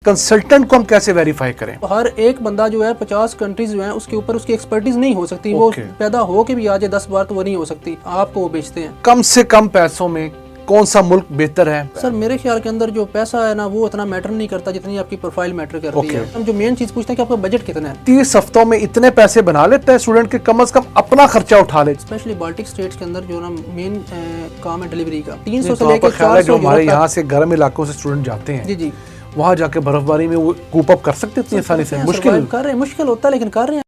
Consultant को हम कैसे वेरीफाई करें? हर एक बंदा जो है 50 कंट्रीज जो है उसके ऊपर उसकी एक्सपर्टीज नहीं हो सकती। वो पैदा हो के भी आ जाए 10 बार तो वो नहीं हो सकती। आपको वो बेचते हैं। कम से कम पैसों में कौन सा मुल्क बेहतर है? सर मेरे ख्याल के अंदर जो पैसा है ना वो उतना मैटर नहीं करता जितनी आपकी प्रोफाइल मैटर करती है। हम जो मेन चीज पूछते हैं कि आपका बजट कितना है। 30 हफ्तों में इतने पैसे बना लेता है स्टूडेंट के कम से कम अपना खर्चा उठा ले। स्पेशली बाल्टिक स्टेट्स के अंदर जो ना मेन काम है डिलीवरी का 300 तो से लेकर 400 जो हमारे यहाँ से गर्म इलाकों से स्टूडेंट जाते हैं जी वहाँ जाके बर्फबारी में वो कूप अप कर सकते इतनी आसानी से? मुश्किल कर रहे हैं, मुश्किल होता है लेकिन कर रहे हैं।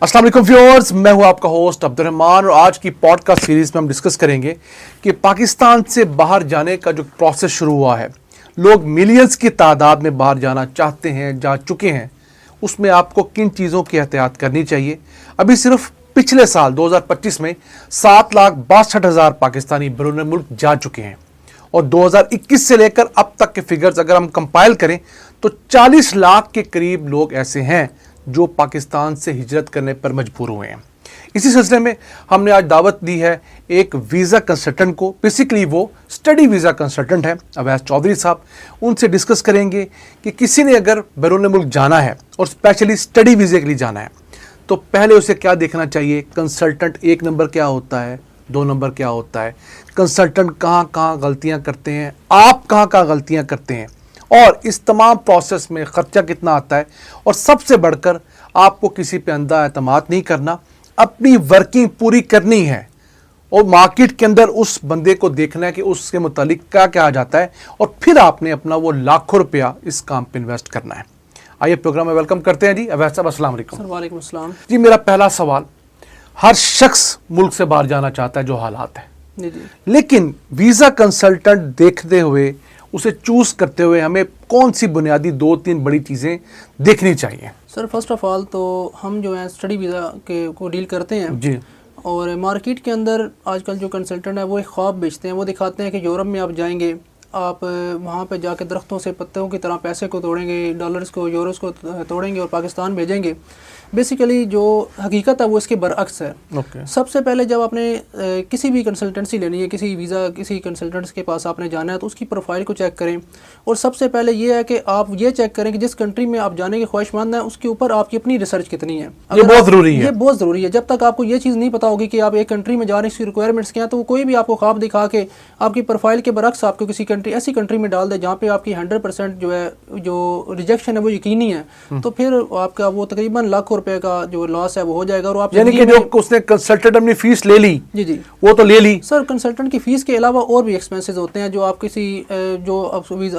अस्सलाम वालेकुम व्यूअर्स, मैं हूं आपका होस्ट अब्दुर्रहमान और आज की पॉडकास्ट सीरीज में हम डिस्कस करेंगे कि पाकिस्तान से बाहर जाने का जो प्रोसेस शुरू हुआ है, लोग मिलियंस की तादाद में बाहर जाना चाहते हैं, जा चुके हैं, उसमें आपको किन चीज़ों की एहतियात करनी चाहिए। अभी सिर्फ पिछले साल 2025 में 7,62,000 पाकिस्तानी बैरून मुल्क जा चुके हैं और 2021 से लेकर अब तक के फिगर्स अगर हम कंपाइल करें तो 40 लाख के करीब लोग ऐसे हैं जो पाकिस्तान से हिजरत करने पर मजबूर हुए हैं। इसी सिलसिले में हमने आज दावत दी है एक वीज़ा कंसल्टेंट को। बेसिकली वो स्टडी वीज़ा कंसल्टेंट है अवैस चौधरी साहब। उनसे डिस्कस करेंगे कि किसी ने अगर बैरून मुल्क जाना है और स्पेशली स्टडी वीज़े के लिए जाना है तो पहले उसे क्या देखना चाहिए। कंसल्टेंट 1 नंबर क्या होता है, 2 नंबर क्या होता है, कंसल्टेंट कहाँ कहाँ गलतियाँ करते हैं, आप कहाँ कहाँ गलतियाँ करते हैं और इस तमाम प्रोसेस में ख़र्चा कितना आता है। और सबसे बढ़कर आपको किसी पे अंधा एतमाद नहीं करना, अपनी वर्किंग पूरी करनी है और मार्केट के अंदर उस बंदे को देखना है कि उसके मुतालिक क्या क्या आ जाता है और फिर आपने अपना वो लाखों रुपया इस काम पे इन्वेस्ट करना है। आइए प्रोग्राम में वेलकम करते हैं जी अवैस साहब। अस्सलाम वालेकुम। वालेकुम अस्सलाम जी, मेरा पहला सवाल, हर शख्स मुल्क से बाहर जाना चाहता है जो हालात है, लेकिन वीज़ा कंसल्टेंट देखते हुए, उसे चूज करते हुए हमें कौन सी बुनियादी 2-3 बड़ी चीज़ें देखनी चाहिए? सर फर्स्ट ऑफ ऑल तो हम जो है स्टडी वीज़ा के को डील करते हैं जी। और मार्केट के अंदर आजकल जो कंसल्टेंट है वो एक ख्वाब बेचते हैं। वो दिखाते हैं कि यूरोप में आप जाएंगे, आप वहाँ पे जाके दरख्तों से पत्तों की तरह पैसे को तोड़ेंगे, डॉलर्स को यूरोस को तोड़ेंगे और पाकिस्तान भेजेंगे। बेसिकली जो हकीकत है वो इसके बरअक्स है। सबसे पहले जब आपने किसी भी कंसल्टेंसी लेनी है, किसी वीज़ा किसी कंसल्टेंट्स के पास आपने जाना है तो उसकी प्रोफाइल को चेक करें और सबसे पहले ये है कि आप ये चेक करें कि जिस कंट्री में आप जाने के ख्वाहिशमंद हैं उसके ऊपर आपकी अपनी रिसर्च कितनी है। ये बहुत ज़रूरी है। ये बहुत ज़रूरी है। जब तक आपको ये चीज़ नहीं पता होगी कि आप एक कंट्री में जा रहे हैं, इसकी रिक्वायरमेंट्स क्या है, तो वो कोई भी आपको ख्वाब दिखा के आपकी प्रोफाइल के बरअक्स आपको किसी कंट्री ऐसी कंट्री में डाल दे जहाँ पे आपकी 100% जो है जो रिजेक्शन है वो यकीनी है, तो फिर आपका वो तकरीबन लाखों रुपए का जो लॉस है वो हो जाएगा। और आप यानी कि जो उसने कंसल्टेंट अपनी फीस ले ली, जी वो तो ले ली। सर कंसल्टेंट की फीस के अलावा और भी एक्सपेंसेस होते हैं जो आप किसी जो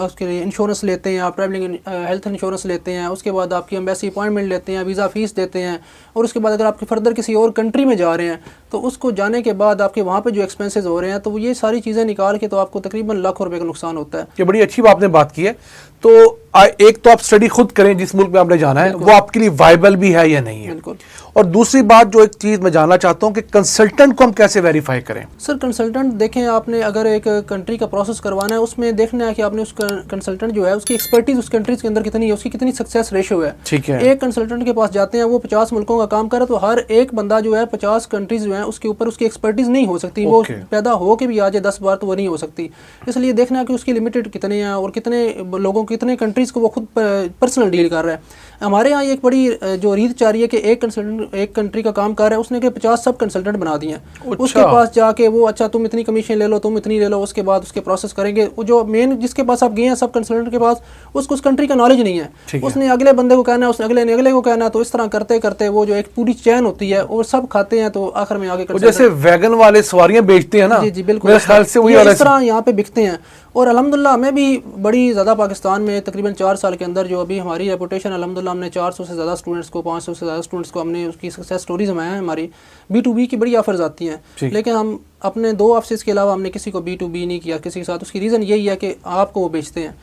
उसके लिए इंश्योरेंस लेते हैं, आप ट्रैवलिंग हेल्थ इंश्योरेंस लेते हैं, उसके बाद आपकी एम्बेसी अपॉइंटमेंट लेते हैं, वीज़ा फीस देते हैं और उसके बाद अगर आप फर्दर किसी और कंट्री में जा रहे हैं तो उसको जाने के बाद आपके वहाँ पे जो एक्सपेंसेस हो रहे हैं तो ये सारी चीज़ें निकाल के तो आपको तकरीबन लाखों रुपए का नुकसान होता है। ये बड़ी अच्छी बात आपने बात की है। तो एक तो आप स्टडी खुद करें जिस मुल्क में आपने जाना है वो आपके लिए वायबल भी है या नहीं है। बिल्कुल। और दूसरी बात जो एक चीज़ मैं जानना चाहता हूँ कि कंसल्टेंट को हम कैसे वेरीफाई करें? सर कंसल्टेंट देखें, आपने अगर एक कंट्री का प्रोसेस करवाना है उसमें देखना है कि आपने उस कंसल्टेंट जो है उसकी एक्सपर्टीज उस कंट्रीज के अंदर कितनी है, उसकी कितनी सक्सेस रेशो है। ठीक है। एक कंसल्टेंट के पास जाते हैं, वो 50 मुल्कों का काम करे तो हर एक बंदा जो है 50 कंट्रीज जो है उसके ऊपर उसकी एक्सपर्टीज नहीं हो सकती। वो पैदा हो के भी आ जाए 10 बार तो वो नहीं हो सकती। इसलिए देखना है कि उसकी लिमिटेड कितने हैं और कितने लोगों कितने कंट्रीज को वो खुद पर्सनल डील कर रहा है। हमारे यहाँ एक बड़ी जो रीत चाह रही है कि एक कंसल्टेंट एक कंट्री का काम कर रहा है, उसने के 50 सब कंसल्टेंट बना दिए हैं। उसके पास जाके वो अच्छा तुम इतनी कमीशन ले लो, तुम इतनी ले लो, उसके बाद उसके प्रोसेस करेंगे। वो जो मेन जिसके पास आप गए हैं सब कंसल्टेंट के पास, उसको उस कंट्री का नॉलेज नहीं है। उसने अगले बंदे को कहना है, उसने अगले ने अगले को कहना है, तो इस तरह करते करते वो जो एक पूरी चैन होती है वो सब खाते हैं तो आखिर में आगे जैसे वैगन वाले सवारियां बेचते हैं ना। जी बिल्कुल, मेरे ख्याल से वही इस तरह यहाँ पे बिकते हैं। और अल्हम्दुलिल्लाह हमें भी बड़ी ज़्यादा पाकिस्तान में तकरीबन 4 साल के अंदर जो अभी हमारी रेपुटेशन अल्हम्दुलिल्लाह हमने 400 से ज़्यादा स्टूडेंट्स को 500 से ज़्यादा स्टूडेंट्स को हमने उसकी सक्सेस स्टोरीज हमारे हैं। हमारी B2B की बड़ी ऑफर्स आती हैं, लेकिन हम अपने 2 ऑफिस के अलावा हमने किसी को B2B नहीं किया किसी के साथ। उसकी रीज़न यही है कि आपको वो बेचते हैं,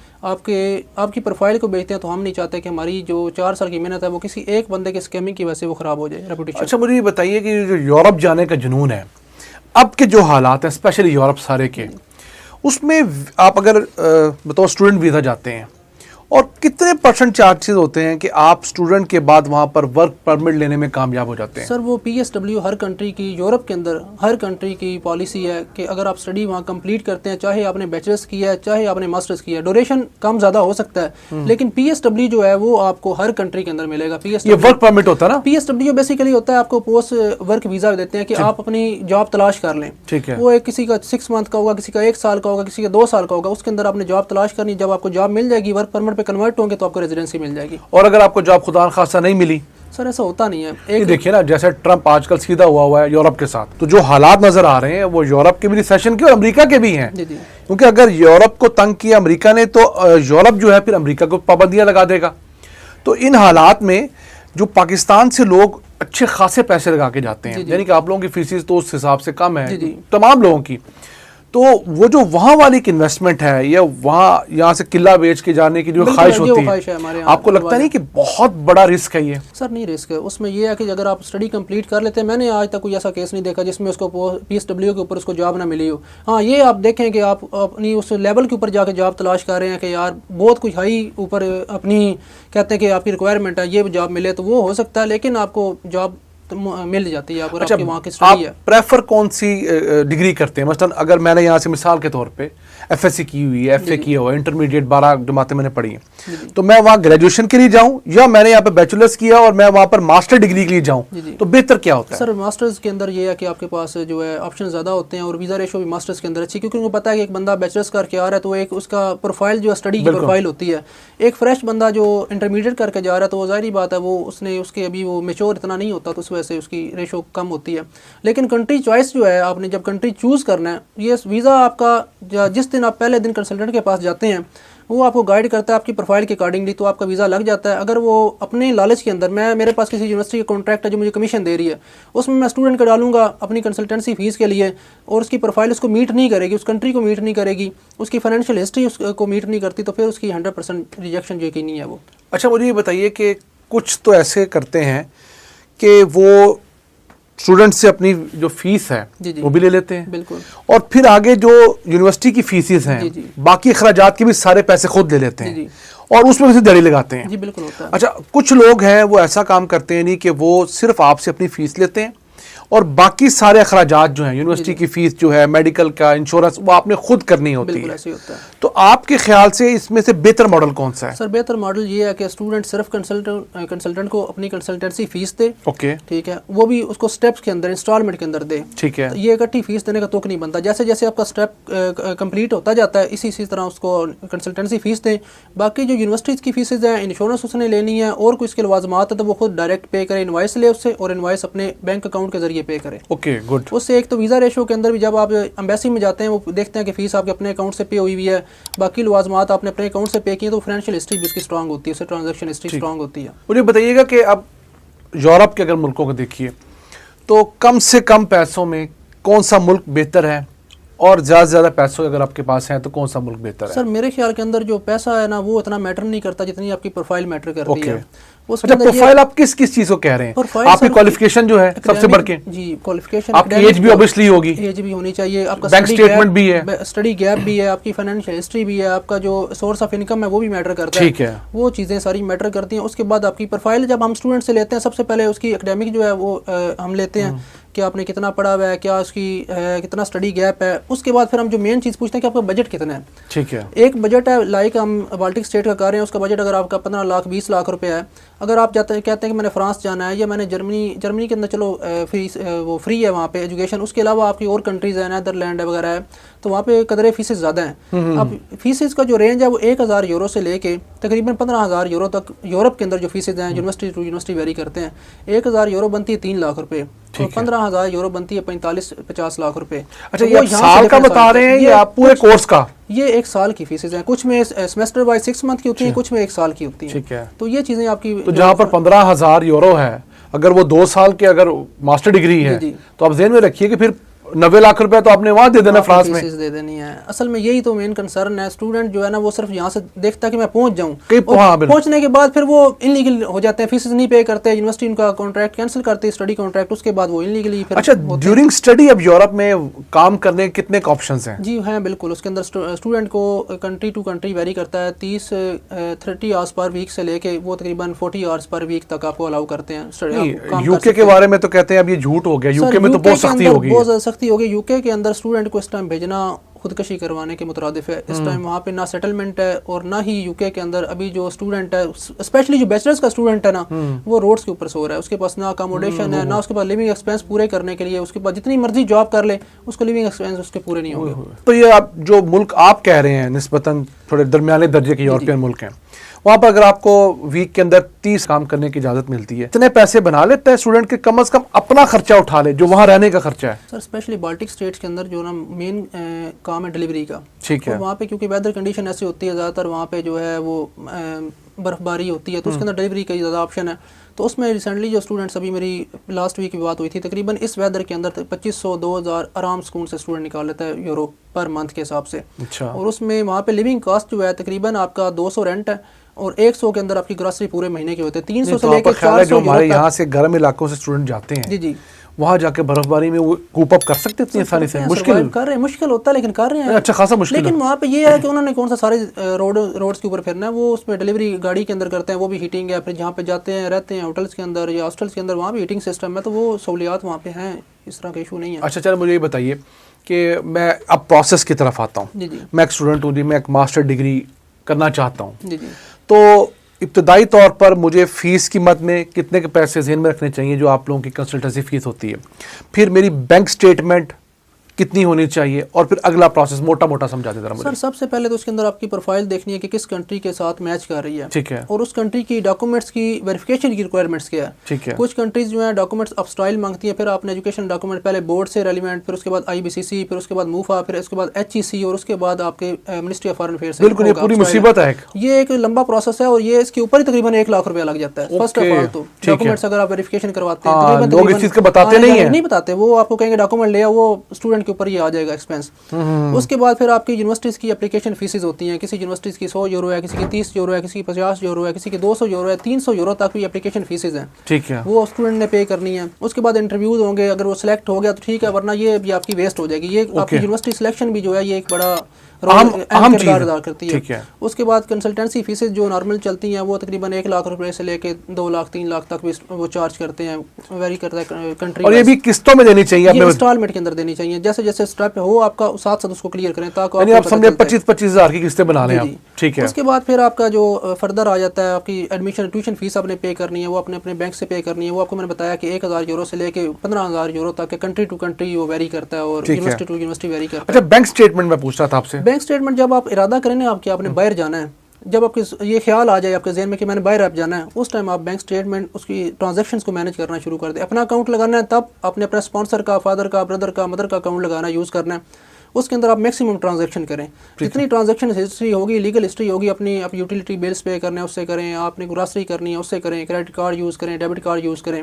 आपकी प्रोफाइल को बेचते हैं। तो हम नहीं चाहते कि हमारी जो 4 साल की मेहनत है वो किसी एक बंदे के स्कैमिंग की वजह से वो ख़राब हो जाए रेपुटेशन। अच्छा मुझे ये बताइए कि जो यूरोप जाने का जुनून है, अब के जो हालात हैं स्पेशली यूरोप सारे के, उसमें आप अगर बताओ स्टूडेंट वीज़ा जाते हैं और कितने परसेंट चांसेस होते हैं कि आप स्टूडेंट के बाद वहाँ पर वर्क परमिट लेने में कामयाब हो जाते हैं? सर वो PSW हर कंट्री की, यूरोप के अंदर हर कंट्री की पॉलिसी है कि अगर आप स्टडी वहाँ कंप्लीट करते हैं, चाहे आपने बैचलर्स किया है चाहे आपने मास्टर्स किया है, ड्यूरेशन कम ज़्यादा हो सकता है, लेकिन PSW जो है वो आपको हर कंट्री के अंदर मिलेगा। ये वर्क परमिट होता है ना? PSW बेसिकली होता है, आपको पोस्ट वर्क वीज़ा देते हैं कि आप अपनी जॉब तलाश कर लें। ठीक है। वो एक किसी का 6 मंथ का होगा, किसी का 1 साल का होगा, किसी का 2 साल का होगा, उसके अंदर आपने जॉब तलाश करनी। जब आपको जॉब मिल जाएगी, वर्क परमिट पे कन्वर्ट होंगे तो आपको रेजिडेंसी मिल जाएगी। और अगर आपको जॉब खुदा न खासा नहीं मिली? सर ऐसा होता नहीं है। एक देखिए ना, जैसे ट्रंप आजकल सीधा हुआ है यूरोप के साथ, तो जो हालात नजर आ रहे हैं वो यूरोप के भी रिसेशन के और अमेरिका के भी हैं। क्योंकि अगर यूरोप को तंग किया अमेरिका ने तो यूरोप जो है फिर अमेरिका को पाबंदियां लगा देगा। तो इन हालात में जो पाकिस्तान से लोग अच्छे खासे पैसे लगा के जाते हैं, यानी कि आप लोगों की फीसिस तो उस हिसाब से कम है तमाम लोगों की, तो वो जो वहाँ वाली इन्वेस्टमेंट है या वहाँ यहाँ से किला बेच के जाने की जो ख्वाहिश होती है, आपको लगता नहीं कि बहुत बड़ा रिस्क है ये? सर नहीं रिस्क है, उसमें ये है कि अगर आप स्टडी कंप्लीट कर लेते हैं, मैंने आज तक कोई ऐसा केस नहीं देखा जिसमें उसको PSW के ऊपर उसको जॉब ना मिली हो। हाँ ये आप देखें कि आप अपनी उस लेवल के ऊपर जाके जॉब तलाश कर रहे हैं कि यार बहुत कुछ हाई ऊपर अपनी कहते हैं कि आपकी रिक्वायरमेंट है, ये जॉब मिले तो वो हो सकता है, लेकिन आपको जॉब मिल जाती है। अच्छा, आपकी वहाँ की स्टडी है। प्रेफर कौन सी डिग्री करते हैं? मसलन अगर मैंने यहाँ से मिसाल के तौर पे FSC की हुई है, FA किया हुआ है, इंटरमीडिएट 12 जमातें मैंने पढ़ी हैं, तो मैं वहाँ ग्रेजुएशन के लिए जाऊँ या मैंने यहाँ पे बैचलर्स किया और मैं वहाँ पर मास्टर डिग्री के लिए जाऊँ, तो बेहतर क्या होता है? सर मास्टर्स के अंदर ये है कि आपके पास जो है ऑप्शन ज़्यादा होते हैं और वीज़ा रेशो भी मास्टर्स के अंदर अच्छी, क्योंकि उनको पता है कि एक बंदा बैचलर्स करके आ रहा है तो एक उसका प्रोफाइल जो स्टडी की प्रोफाइल होती है। एक फ्रेश बंदा जो इंटरमीडिएट करके जा रहा है तो वो ज़ाहिर बात है वो उसके अभी वो मेच्योर इतना नहीं होता, तो उस वजह से उसकी रेशो कम होती है। लेकिन कंट्री चॉइस जो है, आपने जब कंट्री चूज़ करना है, ये वीज़ा आपका जिस दिन आप पहले दिन कंसल्टेंट के पास जाते हैं वो आपको गाइड करता है आपकी प्रोफाइल के अकॉर्डिंगली, तो आपका वीज़ा लग जाता है। अगर वो अपने लालच के अंदर, मेरे पास किसी यूनिवर्सिटी का कॉन्ट्रैक्ट है जो मुझे कमीशन दे रही है, उसमें मैं स्टूडेंट को डालूंगा अपनी कंसल्टेंसी फीस के लिए और उसकी प्रोफाइल उसको मीट नहीं करेगी, उस कंट्री को मीट नहीं करेगी, उसकी फाइनेंशियल हिस्ट्री उसको मीट नहीं करती, तो फिर उसकी 100% रिजेक्शन जो यकीनी है वो। अच्छा मुझे ये बताइए कि कुछ तो ऐसे करते हैं कि वो स्टूडेंट से अपनी जो फीस है वो भी ले लेते हैं, बिल्कुल, और फिर आगे जो यूनिवर्सिटी की फीसेस हैं बाकी अखराजात के भी सारे पैसे खुद ले लेते हैं और उसमें से दड़ी लगाते हैं। जी बिल्कुल होता है। अच्छा कुछ लोग हैं वो ऐसा काम करते हैं नहीं कि वो सिर्फ आपसे अपनी फीस लेते हैं और बाकी सारे अखराजात जो हैं, यूनिवर्सिटी की फीस जो है, मेडिकल का, इंश्योरेंस, वो आपने खुद करनी होती है। ऐसे होता है। तो आपके ख्याल से इसमें से बेहतर मॉडल कौन सा है? सर बेहतर मॉडल ये है कि स्टूडेंट सिर्फ कंसल्टेंट को अपनी कंसल्टेंसी फीस दे, ओके ठीक है, वो भी उसको स्टेप्स के अंदर, इंस्टॉलमेंट के अंदर दे, ठीक है। तो ये इकट्ठी फीस देने का तुक नहीं बनता। जैसे जैसे आपका स्टेप कंप्लीट होता जाता है इसी तरह उसको कंसल्टेंसी फीस दें। बाकी जो यूनिवर्सिटीज़ की फीसेज हैं, इंश्योरेंस उसने लेनी है और कोई इसके लवाजमात है तो वो खुद डायरेक्ट पे करे, इनवाइस ले उससे और इनवाइस अपने बैंक अकाउंट के जरिए पे करे। Okay good. उससे एक तो वीज़ा रेशो के अंदर भी जब आप एम्बेसी में जाते हैं वो देखते हैं कि फीस आपके अपने अकाउंट से पे हुई हुई है, बाकी लवाजमात आपने अपने अकाउंट से पे किए, तो फाइनेंशियल हिस्ट्री भी उसकी स्ट्रांग होती है, उससे ट्रांजैक्शन हिस्ट्री स्ट्रांग होती है। मुझे बताइएगा कि अब यूरोप के अगर मुल्कों को देखिए तो कम से कम पैसों में कौन सा मुल्क बेहतर है और ज़्यादा से ज़्यादा पैसों अगर आपके पास हैं तो कौन सा मुल्क बेहतर है? सर मेरे ख्याल के अंदर जो पैसा है ना वो इतना मैटर नहीं करता जितनी आपकी प्रोफाइल मैटर करती है। अच्छा प्रोफाइल आप किस चीज को कह रहे हैं? आपकी क्वालिफिकेशन जो है सबसे बढ़ के? जी क्वालिफिकेशन, आपकी एज भी ऑब्वियसली होगी, एज भी होनी चाहिए, आपका बैंक स्टेटमेंट भी है, स्टडी गैप भी है, आपकी फाइनेंशियल हिस्ट्री भी है, आपका जो सोर्स ऑफ इनकम है वो भी मैटर करता है। ठीक है, वो चीज़ें सारी मैटर करती हैं। उसके बाद आपकी प्रोफाइल जब हम स्टूडेंट से लेते हैं सबसे पहले उसकी एकेडमिक जो है वो हम लेते हैं कि आपने कितना पढ़ा हुआ है, क्या उसकी कितना स्टडी गैप है। उसके बाद फिर हम जो मेन चीज़ पूछते हैं कि आपका बजट कितना है। ठीक है, एक बजट है, लाइक हम बाल्टिक स्टेट का कर रहे हैं, उसका बजट अगर आपका 15 लाख 20 लाख रुपए है। अगर आप कहते हैं कि मैंने फ्रांस जाना है या मैंने जर्मनी के अंदर चलो फीस वो फ्री है वहाँ पे एजुकेशन, उसके अलावा आपकी और कंट्रीज़ है, नैदरलैंड वगैरह है, तो वहाँ पे कदरे फीसेस ज़्यादा हैं। अब फीसेस का जो रेंज है वो 1000 यूरो से लेके तकरीबन 15000 यूरो तक यूरोप के अंदर जो फीसेज हैं यूनिवर्सिटी टू यूनिवर्सिटी वेरी करते हैं। 1000 यूरो बनती है 3 लाख रुपए, तो 15000 यूरो बनती है 45-50 लाख रुपए। अच्छा ये साल का बता रहे हैं या पूरे कोर्स का? ये 1 साल की फीसेज हैं, कुछ में सेमेस्टर वाइज 6 मंथ की होती हैं, कुछ में 1 साल की होती हैं। ठीक है, तो ये चीज़ें आपकी, तो जहाँ पर 15000 यूरो है, अगर वो 2 साल के अगर मास्टर डिग्री है तो आप ज़हन में रखिए कि फिर 90 लाख रुपए तो आपने वहां दे देना फ्रांस में, फीस दे देनी है। असल में यही तो मेन कंसर्न है। स्टूडेंट जो है ना वो सिर्फ यहाँ से देखता है कि मैं पहुंच जाऊँ, पहुंचने के बाद फिर वो इनलीगल हो जाते हैं, फीस नहीं पे करते, यूनिवर्सिटी उनका कॉन्ट्रैक्ट कैंसिल करती है, स्टडी कॉन्ट्रैक्ट, उसके बाद वो इनलीगली फिर। अच्छा, ड्यूरिंग स्टडी अब यूरोप में काम करने के कितने ऑप्शंस हैं? जी हैं बिल्कुल, उसके अंदर स्टूडेंट को कंट्री टू कंट्री वेरी करता है। 30 आवर्स पर वीक से लेके वो तकरीबन 40 आवर्स पर वीक तक आपको अलाउ करते हैं। यूके के बारे में तो कहते हैं अब ये झूठ हो गया, यूके में तो बहुत सख्ती हो गई, बहुत ज़्यादा सख्ती हो गई। यूके के अंदर स्टूडेंट को इस टाइम भेजना खुदकशी करवाने के मुतरादिफ है। इस टाइम वहाँ पे ना सेटलमेंट है और ना ही यूके के अंदर अभी जो स्टूडेंट है, स्पेशली जो बैचलर्स का स्टूडेंट है ना, वो रोड्स के ऊपर सो रहा है। उसके पास ना अकोमोडेशन है, ना उसके पास लिविंग एक्सपेंस पूरे करने के लिए, उसके पास जितनी मर्जी जॉब कर ले उसको लिविंग एक्सपेंस उसके पूरे नहीं होंगे। तो ये आप जो मुल्क आप कह रहे हैं निस्बतन थोड़े दरमियाने दर्जे के यूरोपियन मुल्क हैं, वहाँ पर अगर आपको वीक के अंदर 30 काम करने की इजाजत मिलती है, इतने पैसे बना लेता है स्टूडेंट के कम से कम अपना खर्चा उठा ले जो वहाँ रहने का खर्चा है? सर स्पेशली बाल्टिक स्टेट्स के अंदर जो ना मेन काम है डिलीवरी का, ठीक है, वहाँ पे क्योंकि वेदर कंडीशन ऐसी होती है, ज़्यादातर वहाँ पे जो है वो बर्फबारी होती है, तो उसके अंदर डिलीवरी का ज़्यादा ऑप्शन है। तो उसमें रिसेंटली जो स्टूडेंट्स, अभी मेरी लास्ट वीक की बात हुई थी, तकरीबन इस वेदर के अंदर 2500-2000 आराम सुकून से स्टूडेंट निकाल लेता है यूरो पर मंथ के हिसाब से। अच्छा। और उसमें वहाँ पे लिविंग कॉस्ट जो है तकरीबन आपका 200 रेंट है और 100 के अंदर आपकी ग्रोसरी पूरे महीने के होते हैं। 300 से लेकर 400 हमारे यहाँ से गर्म इलाकों से स्टूडेंट जाते हैं, जी जी, वहाँ जाके बर्फबारी में वो कूप अप कर सकते इतनी आसानी से? मुश्किल कर रहे हैं, मुश्किल होता है लेकिन कर रहे हैं, अच्छा खासा मुश्किल। लेकिन वहाँ पे ये है कि उन्होंने कौन सा सारे रोड्स के ऊपर फिरना है, वो उसमें डिलीवरी गाड़ी के अंदर करते हैं, वो भी हीटिंग है। फिर जहाँ पे जाते हैं रहते हैं होटल्स के अंदर या हॉस्टल्स के अंदर, वहाँ भी हीटिंग सिस्टम है, तो वो सहूलियात वहाँ पे हैं, इस तरह का इशू नहीं है। अच्छा चलो मुझे ये बताइए कि मैं अब प्रोसेस की तरफ आता हूँ। जी जी, मैं एक स्टूडेंट हूँ जी, मैं एक मास्टर डिग्री करना चाहता हूँ, जी जी, तो इब्तदाई तौर पर मुझे फ़ीस की मद में कितने के पैसे ज़हन में रखने चाहिए जो आप लोगों की कंसल्टेंसी फ़ीस होती है, फिर मेरी बैंक स्टेटमेंट कितनी होनी चाहिए, और फिर अगला प्रोसेस मोटा मोटा समझा दे जरा मुझे। सर सबसे पहले तो उसके अंदर आपकी प्रोफाइल देखनी है कि किस कंट्री के साथ मैच कर रही है, ठीक है, और उस कंट्री की डॉक्यूमेंट्स की वेरिफिकेशन की रिक्वायरमेंट्स क्या है, ठीक है। कुछ कंट्रीज जो है डॉक्यूमेंट्स अब स्टाइल मांगती है, फिर आपने एजुकेशन डॉक्यूमेंट पहले बोर्ड से रेलिवेंट, फिर उसके बाद IBCC, फिर उसके बाद मूफा, फिर उसके बाद HEC, और उसके बाद आपके मिनिस्ट्री ऑफ फॉरेन अफेयर्स। बिल्कुल, ये पूरी मुसीबत है, ये एक लंबा प्रोसेस है और ये इसके ऊपर ही तकरीबन 1 लाख रुपया लग जाता है। फर्स्ट ऑफ ऑल तो डॉक्यूमेंट्स अगर आप वेरिफिकेशन करवाते हैं, लोग इस चीज को बताते नहीं बताते, वो आपको कहेंगे डॉक्यूमेंट ले आओ, वो स्टूडेंट के ऊपर ही आ जाएगा एक्सपेंस। उसके बाद फिर आपकी यूनिवर्सिटीज़ की एप्लीकेशन फीसेज होती हैं, किसी यूनिवर्सिटीज़ की 100 यूरो है, किसी की 30 यूरो है, किसी की 50 यूरो है, किसी की 200 यूरो है, 300 यूरो तक भी एप्लीकेशन फीसेज हैं, ठीक है, वो स्टूडेंट ने पे करनी है। उसके बाद इंटरव्यूज होंगे, अगर वो सिलेक्ट हो गया तो ठीक है, वरना ये भी आपकी वेस्ट हो जाएगी। ये आपकी यूनिवर्सिटी सिलेक्शन भी जो है ये एक बड़ा अहम किरदार अदा करती है। उसके बाद कंसल्टेंसी फीसेज जो नॉर्मल चलती हैं वो तकरीबन 1 लाख रुपए से लेके 2 लाख 3 लाख तक भी वो चार्ज करते हैं, वेरी करता है कंट्री। और ये भी किस्तों में देनी चाहिए, ये इंस्टॉलमेंट के अंदर देनी चाहिए, जैसे जैसे स्टेप हो आपका साथ साथ उसको क्लियर करें ताकि आप समझे 25-25 हज़ार की किस्तें बना लें आप, ठीक है। उसके बाद फिर आपका जो फर्दर आ जाता है, आपकी एडमिशन ट्यूशन फीस आपने पे करनी है, वो अपने अपने बैंक से पे करनी है। वो आपको मैंने बताया कि 1000 यूरो से लेके 15000 यूरो तक कंट्री टू कंट्री वो वेरी करता है और यूनिवर्सिटी टू यूनिवर्सिटी वेरी करता है। अच्छा, बैंक स्टेटमेंट मैं पूछ रहा था आपसे। बैंक स्टेटमेंट जब आप इरादा करें ना आपके आपने बाहर जाना है, जब आपके ये ख्याल आ जाए आपके जहन में कि मैंने बाहर आप जाना है, उस टाइम आप बैंक स्टेटमेंट उसकी ट्रांजैक्शंस को मैनेज करना शुरू कर दें। अपना अकाउंट लगाना है, तब आपने अपने स्पॉन्सर का, फादर का, ब्रदर का, मदर का अकाउंट लगाना यूज़ करना है। उसके अंदर आप मैक्सिमम ट्रांजैक्शन करें, जितनी ट्रांजैक्शन हिस्ट्री होगी, लीगल हिस्ट्री होगी, अपनी आप यूटिलिटी बिल्स पे करने हैं उससे करें, आपने ग्रॉसरी करनी है उससे करें, क्रेडिट कार्ड यूज़ करें, डेबिट कार्ड यूज़ करें,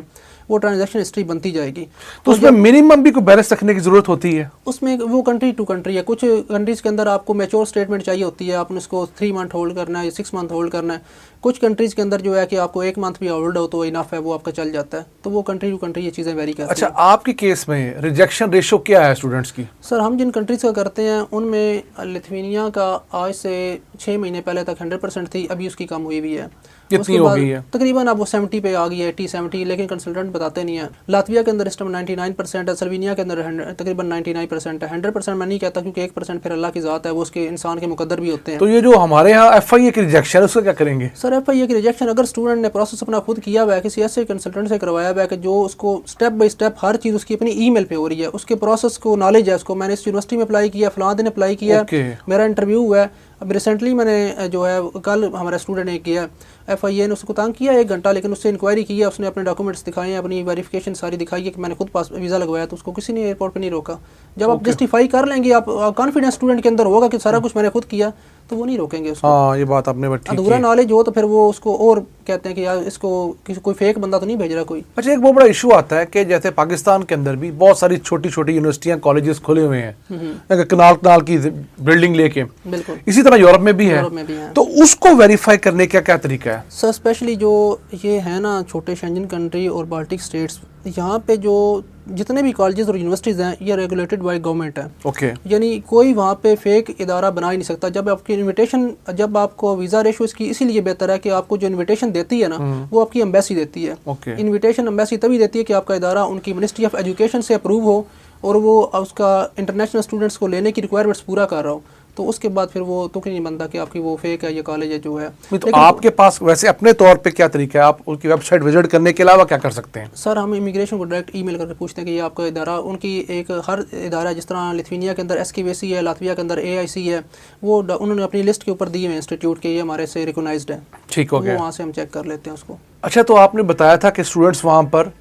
वो ट्रांजैक्शन हिस्ट्री बनती जाएगी। तो उसमें मिनिमम भी कोई बैलेंस रखने की जरूरत होती है? उसमें वो कंट्री टू कंट्री है, कुछ कंट्रीज़ के अंदर आपको मैच्योर स्टेटमेंट चाहिए होती है, आपने उसको 3 मंथ होल्ड करना है या 6 मंथ होल्ड करना है। कुछ कंट्रीज़ के अंदर जो है कि आपको 1 मंथ भी होल्ड हो तो इनफ है, वो आपका चल जाता है। तो वो कंट्री टू कंट्री ये चीज़ें वेरी करती हैं। अच्छा, आपके केस में रिजेक्शन रेशो क्या है स्टूडेंट्स की? सर हम जिन कंट्रीज़ का करते हैं उनमें लिथुआनिया का आज से 6 महीने पहले तक 100% थी, अभी उसकी कम हुई भी है। कितनी हो गई है? तकरीबन अब वो 70 पे आ गई है, 80-70, लेकिन कंसल्टेंट बताते नहीं है। लातविया के अंदर इस टाइम 99% है, स्लोवेनिया के अंदर तकरीबन 99% है। 100% मैं नहीं कहता क्योंकि 1% फिर अल्लाह की ज़ात है, वो उसके इंसान के मुकद्दर भी होते हैं। तो ये जो हमारे यहाँ FIA की रिजेक्शन है उसका क्या करेंगे? सर FIA की रिजेक्शन अगर स्टूडेंट ने प्रोसेस अपना खुद किया हुआ है, किसी ऐसे कंसल्टेंट से करवाया हुआ है कि जो उसको स्टेप बाय स्टेप हर चीज़ उसकी अपनी ईमेल पे हो रही है, उसके प्रोसेस को नॉलेज है, उसको मैंने इस यूनिवर्सिटी में अप्लाई किया, फलां दिन अप्लाई किया, मेरा इंटरव्यू हुआ है। अब रिसेंटली मैंने जो है कल हमारा स्टूडेंट ने किया, FIA ने उसको तंग किया 1 घंटा, लेकिन उससे इंक्वायरी किया, उसने अपने डॉक्यूमेंट्स दिखाए, अपनी वेरिफिकेशन सारी दिखाई है कि मैंने खुद पास वीज़ा लगवाया, तो उसको किसी ने एयरपोर्ट पे नहीं रोका। जब आप जस्टिफाई कर लेंगे, आप कॉन्फिडेंस स्टूडेंट के अंदर होगा कि सारा कुछ मैंने खुद किया, तो वो नहीं रोकेंगे उसको। हाँ, ये बात आपने ठीक अधूरा नॉलेज हो तो फिर वो उसको और कहते हैं कि यार इसको किसी कोई फेक बंदा तो नहीं भेज रहा कोई। अच्छा, एक बहुत बड़ा इशू आता है कि जैसे पाकिस्तान के अंदर भी बहुत सारी छोटी छोटी यूनिवर्सिटियां, कॉलेजेस खुले हुए हैं कनाल की बिल्डिंग लेके, बिल्कुल इसी तरह यूरोप में भी है। तो उसको वेरीफाई करने का क्या तरीका है सर? स्पेशली जो ये है ना छोटे शेंजन कंट्री और बाल्टिक स्टेट्स, यहाँ पे जो जितने भी कॉलेजेस और यूनिवर्सिटीज़ हैं ये रेगुलेटेड बाय गवर्नमेंट है। ओके। यानी कोई वहाँ पे फेक इदारा बना ही नहीं सकता। जब आपकी इनविटेशन, जब आपको वीज़ा रेशो इसकी इसीलिए बेहतर है कि आपको जो इनविटेशन देती है ना वो आपकी एम्बेसी देती है। इनविटेशन एम्बेसी तभी देती है कि आपका इदारा उनकी मिनिस्ट्री ऑफ एजुकेशन से अप्रूव हो और वो उसका इंटरनेशनल स्टूडेंट्स को लेने की रिक्वायरमेंट्स पूरा कर रहा हो, तो उसके बाद फिर वो तुक नहीं बनता कि आपकी वो फेक है ये कॉलेज है जो है। तो आपके पास वैसे अपने तौर पे क्या तरीका है? आप उनकी वेबसाइट विजिट करने के अलावा क्या कर सकते हैं? सर हम इमिग्रेशन को डायरेक्ट ईमेल करके पूछते हैं कि ये आपका इदारा, उनकी एक हर इदारा, जिस तरह लिथुआनिया के अंदर SKVC है, लातविया के अंदर AIC है, वो उन्होंने अपनी लिस्ट के ऊपर दिए हुए इंस्टीट्यूट के, ये हमारे से रिकॉग्नाइज्ड है। ठीक हो गया, वहाँ से हम चेक कर लेते हैं उसको। अच्छा, तो आपने बताया था कि स्टूडेंट्स वहाँ पर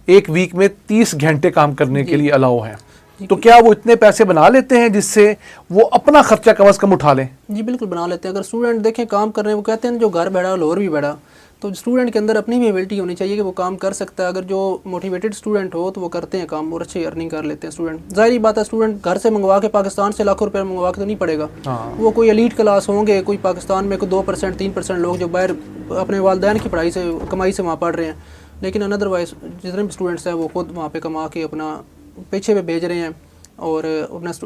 एक वीक में 30 घंटे काम करने के लिए अलाउ हैं, तो क्या वो इतने पैसे बना लेते हैं जिससे वो अपना खर्चा कम से कम उठा लें? जी बिल्कुल बना लेते हैं। अगर स्टूडेंट देखें काम कर रहे हैं, वो कहते हैं जो घर बैठा लोअर भी बैठा, तो स्टूडेंट के अंदर अपनी भी एबिलिटी होनी चाहिए कि वो काम कर सकता है। अगर जो मोटिवेटेड स्टूडेंट हो तो वो करते हैं काम और अच्छी अर्निंग कर लेते हैं स्टूडेंट। जाहिर बात है स्टूडेंट घर से मंगवा के पाकिस्तान से लाखों रुपये मंगवा के तो नहीं पड़ेगा। वो कोई एलीट क्लास होंगे, कोई पाकिस्तान में कोई 2% 3% लोग जो बाहर अपने वालिदैन की पढ़ाई से कमाई से वहाँ पढ़ रहे हैं, लेकिन अनदरवाइज जितने भी स्टूडेंट्स हैं वो खुद वहाँ पे कमा के अपना पीछे पे भेज रहे हैं और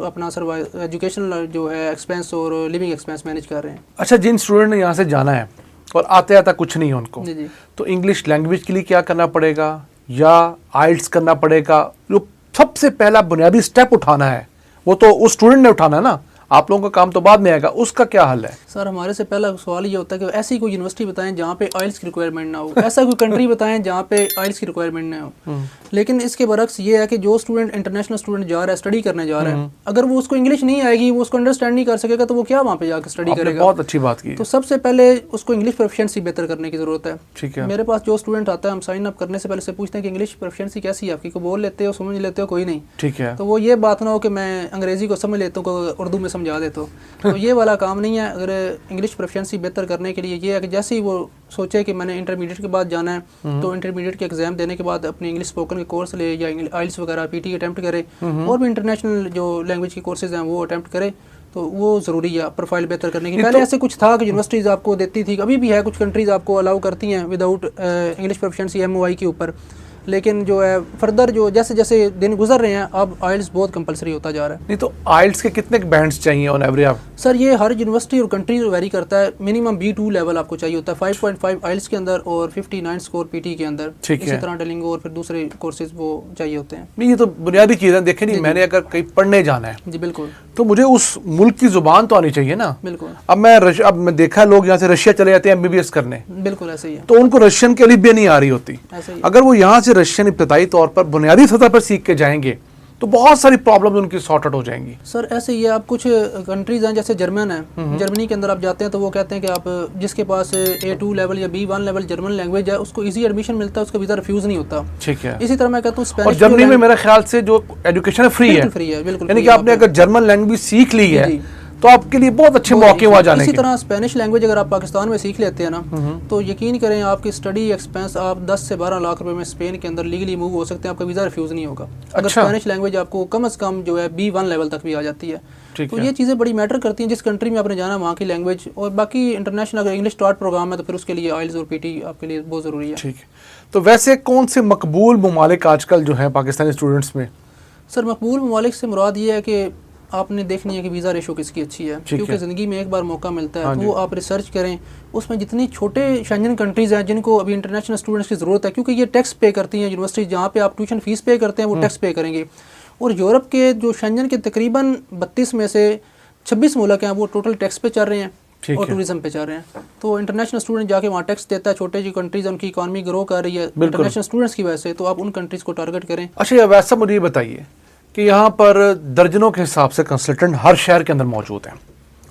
अपना सर्वाइव एजुकेशनल जो है एक्सपेंस और लिविंग एक्सपेंस मैनेज कर रहे हैं। अच्छा, जिन स्टूडेंट ने यहाँ से जाना है और आते आता कुछ नहीं है उनको, जी। तो इंग्लिश लैंग्वेज के लिए क्या करना पड़ेगा या आइल्स करना पड़ेगा? जो सबसे पहला बुनियादी स्टेप उठाना है वो तो उस स्टूडेंट ने उठाना है ना, आप लोगों का काम तो बाद में आएगा, उसका क्या हल है? सर हमारे से पहला सवाल ये होता है कि ऐसी कोई यूनिवर्सिटी बताएं जहाँ पे आइल्स की रिक्वायरमेंट ना हो, ऐसा कोई कंट्री बताएं जहाँ पे आइल्स की रिक्वायरमेंट ना हो। लेकिन इसके बरक्स ये है कि जो स्टूडेंट इंटरनेशनल स्टूडेंट जा रहा है, स्टडी करने जा रहा है, अगर वो उसको इंग्लिश नहीं आएगी, वो उसको अंडरस्टैंड नहीं कर सकेगा, तो वो क्या वहाँ पे जाकर स्टडी करेगा? बहुत अच्छी बात की। तो सबसे पहले उसको इंग्लिश प्रोफिशिएंसी बेहतर करने की जरूरत है। ठीक है। मेरे पास जो स्टूडेंट आता है, हम साइन अप करने से पहले से पूछते हैं कि इंग्लिश प्रोफिशिएंसी कैसी है आपकी, को बोल लेते हो, समझ लेते हो? कोई नहीं। ठीक है। तो वो ये बात ना हो कि मैं अंग्रेजी को समझ लेता हूँ, उर्दू में समझा देता हूँ, तो ये वाला काम नहीं है। अगर इंग्लिश प्रोफिशिएंसी बेहतर करने के लिए ये है कि जैसे ही वो सोचे कि मैंने इंटरमीडिएट के बाद जाना है, तो इंटरमीडिएट के एग्जाम देने के बाद अपने इंग्लिश स्पोकन के कोर्स ले या आइल्स वगैरह PT अटेम्प्ट करे और भी इंटरनेशनल जो लैंग्वेज के कोर्सेज हैं वो अटेम्प्ट करे, तो वो ज़रूरी है प्रोफाइल बेहतर करने की। पहले ऐसे कुछ था कि यूनिवर्सिटीज़ आपको देती थी, अभी भी है, कुछ कंट्रीज़ आपको अलाउ करती हैं विदाउट इंग्लिश प्रोफिशिएंसी MOI के ऊपर, लेकिन जो है फर्दर जो जैसे जैसे दिन गुजर रहे हैं अब आइल्स बहुत कंपलसरी होता जा रहा है। नहीं तो आइल्स के कितने बैंड्स चाहिए ऑन एवरेज? सर ये हर यूनिवर्सिटी और कंट्री वेरी करता है। मिनिमम B2 लेवल आपको चाहिए होता है, 5.5 आइल्स के अंदर और 59 स्कोर PT के अंदर। इसी तरह डेलिंगो और फिर दूसरे कोर्सेज वो चाहिए होते हैं। नहीं, ये तो बुनियादी चीज़ है। देखें नहीं, मैंने अगर कहीं पढ़ने जाना है जी बिल्कुल, तो मुझे उस मुल्क की जुबान तो आनी चाहिए ना। बिल्कुल। अब मैं देखा लोग यहाँ से रशिया चले जाते हैं MBBS करने, बिल्कुल ऐसे ही है, तो उनको रशियन की अलिफ बे नहीं आ रही होती। अगर वो यहाँ से रशियन इब्तदाई तौर पर बुनियादी सतह पर सीख के जाएंगे तो बहुत सारी प्रॉब्लम्स उनकी सॉर्ट आउट हो जाएंगी। सर ऐसे ही है, आप कुछ कंट्रीज हैं जैसे जर्मन है, जर्मनी के अंदर आप जाते हैं तो वो कहते हैं कि आप जिसके पास A2 लेवल या B1 लेवल जर्मन लैंग्वेज है उसको इजी एडमिशन मिलता है, उसका वीज़ा रिफ्यूज़ नहीं होता। ठीक है। इसी तरह मैं कहता हूँ स्पेनिश, और जर्मनी में मेरे ख्याल से जो एजुकेशन फ्री है, बिल्कुल, यानी कि आपने अगर जर्मन लैंग्वेज सीख ली है तो आपके लिए बहुत अच्छे मौके वहाँ जाने के। इसी तरह स्पेनिश लैंग्वेज अगर आप पाकिस्तान में सीख लेते हैं ना, तो यकीन करें आपकी स्टडी एक्सपेंस आप 10 से 12 लाख रुपए में स्पेन के अंदर लीगली मूव हो सकते हैं, आपका वीज़ा रिफ्यूज़ नहीं होगा। अगर स्पेनिश लैंग्वेज आपको कम से कम जो है B1 लेवल तक भी आ जाती है। तो ये चीज़ें बड़ी मैटर करती हैं, जिस कंट्री में आपने जाना वहाँ की लैंग्वेज, और बाकी इंटरनेशनल अगर इंग्लिश स्टार्ट प्रोग्राम है तो फिर उसके लिए आइल्स और PT आपके लिए बहुत ज़रूरी है। ठीक है। तो वैसे कौन से मकबूल ममालिक आजकल जो है पाकिस्तानी स्टूडेंट्स में? सर मकबूल ममालिक से मुराद ये है कि आपने देखनी है कि वीज़ा रेशो किसकी अच्छी है, क्योंकि ज़िंदगी में एक बार मौका मिलता है। तो वो आप रिसर्च करें, उसमें जितनी छोटे शेंजन कंट्रीज़ हैं जिनको अभी इंटरनेशनल स्टूडेंट्स की ज़रूरत है, क्योंकि ये टैक्स पे करती हैं यूनिवर्सिटी, जहाँ पे आप ट्यूशन फीस पे करते हैं वो टैक्स पे करेंगे। और यूरोप के जो शेंजन के तकरीबन 32 में से 26 मुल्क हैं वो टोटल टैक्स पे चल रहे हैं और टूरिज्म पे चल रहे हैं। तो इंटरनेशनल स्टूडेंट जाके वहाँ टैक्स देता है, छोटे जो कंट्रीज उनकी इकॉनमी ग्रो कर रही है इंटरनेशनल स्टूडेंट्स की वजह से, तो आप उन कंट्रीज़ को टारगेट करें। अच्छा, वैसा मुझे बताइए कि यहाँ पर दर्जनों के हिसाब से कंसल्टेंट हर शहर के अंदर मौजूद हैं,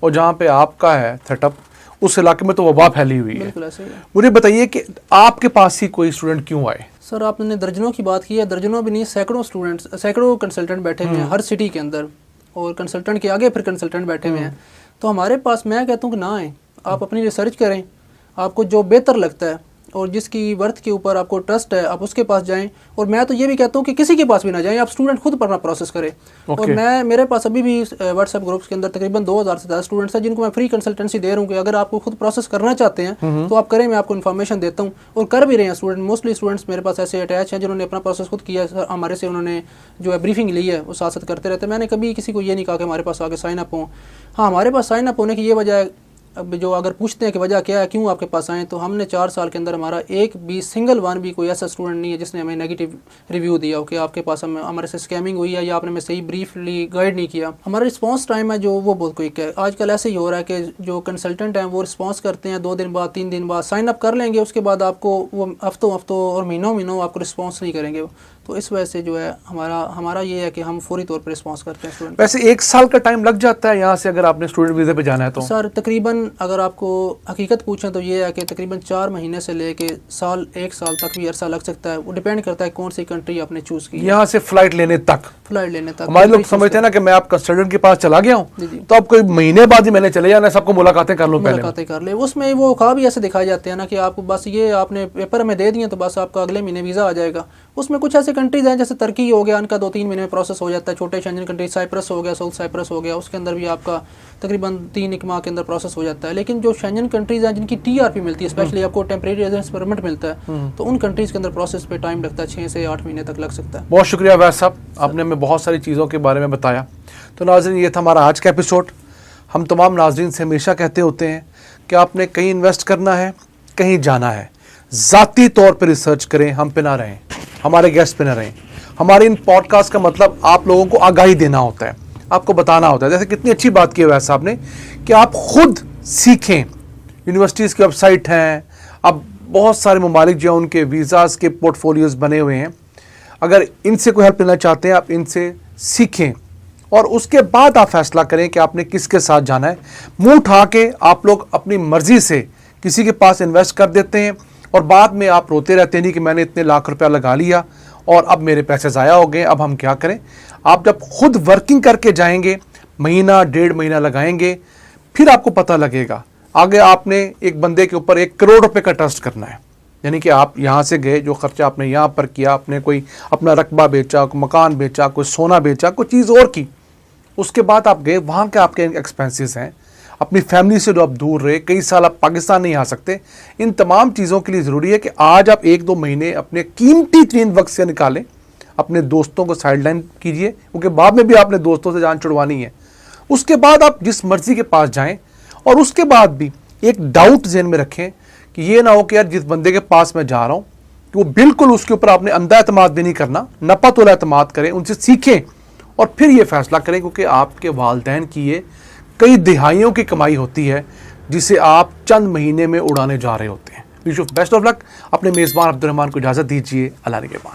और जहाँ पे आपका है सेटअप उस इलाके में तो वबा फैली हुई है। बिल्कुल ऐसे ही है। मुझे बताइए कि आपके पास ही कोई स्टूडेंट क्यों आए? सर आपने दर्जनों की बात की है, दर्जनों भी नहीं, सैकड़ों स्टूडेंट्स, सैकड़ों कंसल्टेंट बैठे हुए हैं हर सिटी के अंदर, और कंसल्टेंट के आगे फिर कंसल्टेंट बैठे हुए हैं। तो हमारे पास, मैं कहता हूँ कि ना आए, आप अपनी रिसर्च करें, आपको जो बेहतर लगता है और जिसकी वर्थ के ऊपर आपको ट्रस्ट है, आप उसके पास जाएं। और मैं तो ये भी कहता हूँ कि किसी के पास भी ना जाएं, आप स्टूडेंट खुद अपना प्रोसेस करें। और मेरे पास अभी भी व्हाट्सएप ग्रुप्स के अंदर तकरीबन 2000 से ज़्यादा स्टूडेंट्स हैं जिनको मैं फ्री कंसल्टेंसी दे रहा हूँ कि अगर आपको खुद प्रोसेस करना चाहते हैं तो आप करें, मैं आपको इन्फॉर्मेशन देता हूँ। और कर भी रहे हैं स्टूडेंट, मोस्टली स्टूडेंट्स मेरे पास ऐसे अटैच हैं जिन्होंने अपना प्रोसेस खुद किया है, हमारे से उन्होंने जो है ब्रीफिंग ली है, वो साथ साथ करते रहते हैं। मैंने कभी किसी को ये नहीं कहा कि हमारे पास आगे साइन अप हो। हाँ, हमारे पास साइन अप होने की ये वजह है, अब जो अगर पूछते हैं कि वजह क्या है, क्यों आपके पास आए, तो हमने 4 साल के अंदर हमारा एक भी सिंगल वन भी कोई ऐसा स्टूडेंट नहीं है जिसने हमें नेगेटिव रिव्यू दिया हो कि आपके पास हमारे से स्कैमिंग हुई है या आपने हमें सही ब्रीफली गाइड नहीं किया। हमारा रिस्पांस टाइम है जो वो बहुत क्विक है। आजकल ऐसे ही हो रहा है कि जो कंसल्टेंट हैं वो रिस्पांस करते हैं 2 दिन बाद, 3 दिन बाद, साइन अप कर लेंगे, उसके बाद आपको वो हफ्तों और महीनों आपको रिस्पांस नहीं करेंगे। तो इस वजह से जो है हमारा ये है कि हम फौरी तौर पर रिस्पांस करते हैं स्टूडेंट। वैसे 1 साल का टाइम लग जाता है यहाँ से अगर आपने स्टूडेंट वीज़े पे जाना है तो? सर तकरीबन अगर आपको हकीकत पूछें तो ये है कि तकरीबन 4 महीने से लेके 1 साल तक भी अरसा लग सकता है। वो डिपेंड करता है कौन सी कंट्री आपने चूज़ की। यहाँ से फ्लाइट लेने तक हमारे लोग समझते हैं ना कि मैं आप कंसल्टेंट के पास चला गया हूँ तो अब कोई महीने बाद ही मैंने चले जाना, सबको मुलाकातें कर लो, मुलाकातें कर ले। उसमें वो ख्वाब भी ऐसे दिखाए जाते हैं ना कि आपको बस ये आपने पेपर में दे दिए तो बस आपका अगले महीने वीज़ा आ जाएगा। उसमें कुछ ऐसे कंट्रीज हैं जैसे तुर्की हो गया, उनका 2-3 महीने में प्रोसेस हो जाता है। छोटे शेंजन कंट्री, साइप्रस हो गया, साउथ साइप्रस हो गया, उसके अंदर भी आपका तकरीबन 3 माह के अंदर प्रोसेस हो जाता है। लेकिन जो शेंजन कंट्रीज हैं जिनकी TRP मिलती है, स्पेशली आपको टेम्परेरी रेजिडेंस परमिट मिलता है, तो उन कंट्रीज के अंदर प्रोसेस पे टाइम लगता है, 6 से 8 महीने तक लग सकता है। बहुत शुक्रिया वैस साहब, आपने हमें बहुत सारी चीज़ों के बारे में बताया। तो नाज़रीन, ये था हमारा आज का एपिसोड। हम तमाम नाज़रीन से हमेशा कहते होते हैं कि आपने कहीं इन्वेस्ट करना है, कहीं जाना है, ज़ाती तौर पर रिसर्च करें, हम पे ना रहें, हमारे गेस्ट पे ना रहें। हमारे इन पॉडकास्ट का मतलब आप लोगों को आगाही देना होता है, आपको बताना होता है। जैसे कितनी अच्छी बात की है वैसे साहब ने कि आप खुद सीखें। यूनिवर्सिटीज़ की वेबसाइट हैं, अब बहुत सारे ममालिक जो हैं उनके वीज़ाज़ के पोर्टफोलियोज़ बने हुए हैं। अगर इनसे कोई हेल्प लेना चाहते हैं, आप इनसे सीखें और उसके बाद आप फैसला करें कि आपने किसके साथ जाना है। मुंह उठा के आप लोग अपनी मर्जी से किसी के पास इन्वेस्ट कर देते हैं और बाद में आप रोते रहते हैं कि मैंने इतने लाख रुपया लगा लिया और अब मेरे पैसे ज़ाया हो गए, अब हम क्या करें। आप जब खुद वर्किंग करके जाएंगे, महीना 1.5 महीना लगाएंगे, फिर आपको पता लगेगा। आगे आपने एक बंदे के ऊपर 1 करोड़ रुपए का ट्रस्ट करना है, यानी कि आप यहाँ से गए, जो खर्चा आपने यहाँ पर किया, आपने कोई अपना रकबा बेचा, कोई मकान बेचा, कोई सोना बेचा, कोई चीज़ और की, उसके बाद आप गए, वहाँ के आपके एक्सपेंसेस हैं, अपनी फैमिली से जो आप दूर रहे, कई साल आप पाकिस्तान नहीं आ सकते। इन तमाम चीज़ों के लिए ज़रूरी है कि आज आप 1-2 महीने अपने कीमती 3 वक्त से निकालें, अपने दोस्तों को साइडलाइन कीजिए, क्योंकि बाद में भी आपने दोस्तों से जान छुड़वानी है। उसके बाद आप जिस मर्जी के पास जाएं और उसके बाद भी एक डाउट ज़हन में रखें कि ये ना हो कि यार जिस बंदे के पास मैं जा रहा हूँ कि वो बिल्कुल उसके ऊपर आपने अंधा एतमाद भी नहीं करना, नपा-तोला एतमाद करें, उनसे सीखें और फिर ये फैसला करें, क्योंकि आपके वालिदैन की ये कई दिहाइयों की कमाई होती है जिसे आप चंद महीने में उड़ाने जा रहे होते हैं। Wish you best of luck. अपने मेज़बान अब्दुल रहमान को इजाज़त दीजिए। अल्लाह के बाद।